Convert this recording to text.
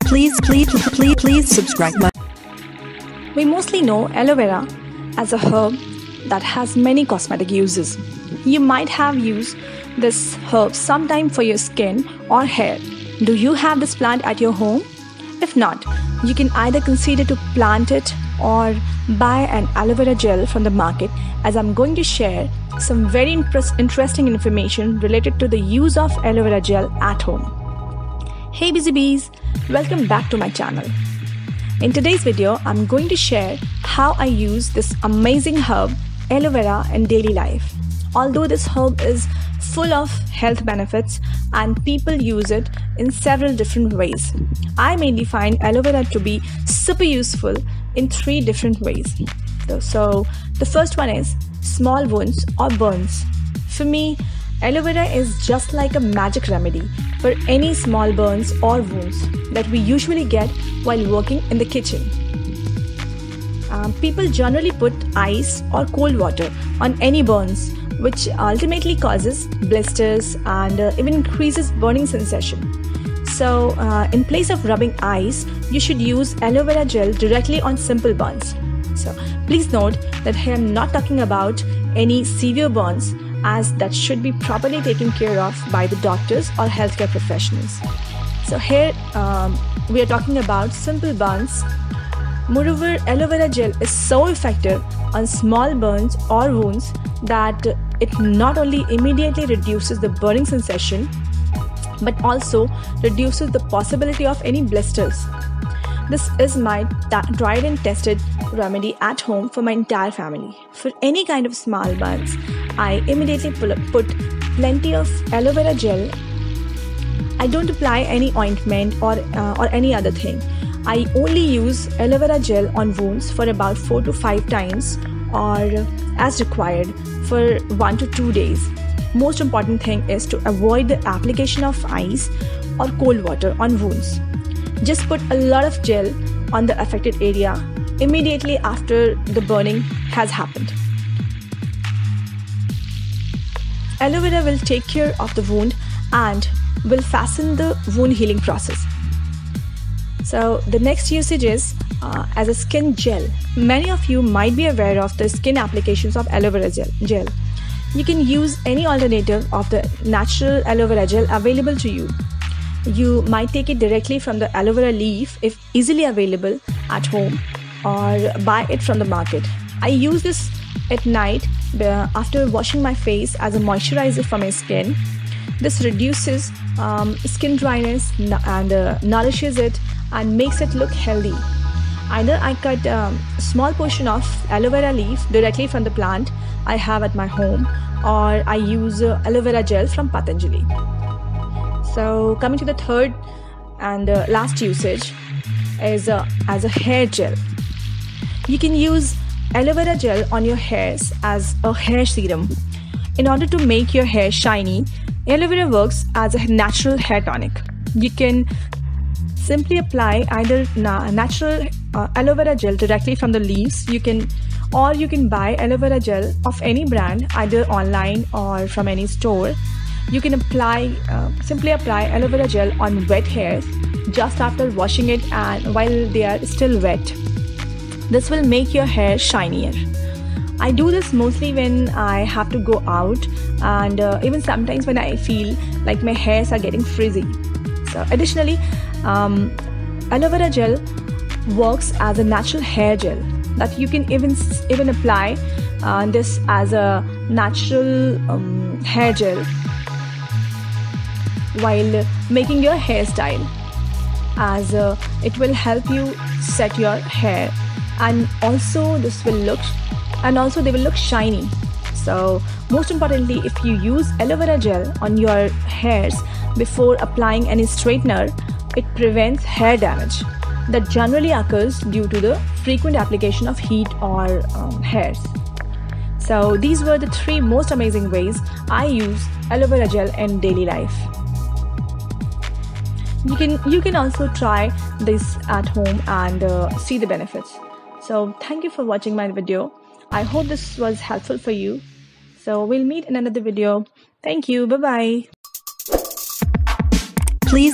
Please subscribe my. We mostly know aloe vera as a herb that has many cosmetic uses. You might have used this herb sometime for your skin or hair. Do you have this plant at your home? If not, you can either consider to plant it or buy an aloe vera gel from the market, as I'm going to share some very interesting information related to the use of aloe vera gel at home. Hey busy bees, welcome back to my channel. In today's video, I'm going to share how I use this amazing herb aloe vera in daily life. Although this herb is full of health benefits and people use it in several different ways, I mainly find aloe vera to be super useful in 3 different ways. So the first one is small wounds or burns. For me, aloe vera is just like a magic remedy for any small burns or wounds that we usually get while working in the kitchen. People generally put ice or cold water on any burns, which ultimately causes blisters and even increases burning sensation. So in place of rubbing ice, you should use aloe vera gel directly on simple burns. So please note that here I'm not talking about any severe burns, as that should be properly taken care of by the doctors or healthcare professionals. So here we are talking about simple burns. Moreover, aloe vera gel is so effective on small burns or wounds that it not only immediately reduces the burning sensation, but also reduces the possibility of any blisters. This is my tried and tested remedy at home for my entire family. For any kind of small burns, I immediately put plenty of aloe vera gel. I don't apply any ointment or any other thing. I only use aloe vera gel on wounds for about 4 to 5 times, or as required for 1 to 2 days. Most important thing is to avoid the application of ice or cold water on wounds. Just put a lot of gel on the affected area immediately after the burning has happened. Aloe vera will take care of the wound and will fasten the wound healing process. So the next usage is as a skin gel. Many of you might be aware of the skin applications of aloe vera gel. You can use any alternative of the natural aloe vera gel available to you. You might take it directly from the aloe vera leaf if easily available at home, or buy it from the market. I use this at night after washing my face as a moisturizer for my skin. This reduces skin dryness and nourishes it and makes it look healthy. Either I cut a small portion of aloe vera leaf directly from the plant I have at my home, or I use aloe vera gel from Patanjali. So coming to the third and last usage is as a hair gel. You can use aloe vera gel on your hairs as a hair serum. In order to make your hair shiny, aloe vera works as a natural hair tonic. You can simply apply either natural aloe vera gel directly from the leaves. You can buy aloe vera gel of any brand, either online or from any store. You can simply apply aloe vera gel on wet hairs just after washing it and while they are still wet. This will make your hair shinier. I do this mostly when I have to go out, and even sometimes when I feel like my hairs are getting frizzy. So additionally, aloe vera gel works as a natural hair gel that you can even apply this as a natural hair gel while making your hairstyle, as it will help you set your hair, and also they will look shiny. So most importantly, if you use aloe vera gel on your hairs before applying any straightener, it prevents hair damage that generally occurs due to the frequent application of heat or hairs. So these were the 3 most amazing ways I use aloe vera gel in daily life. You can also try this at home and see the benefits. So thank you for watching my video. I hope this was helpful for you. So we'll meet in another video. Thank you. Bye bye. Please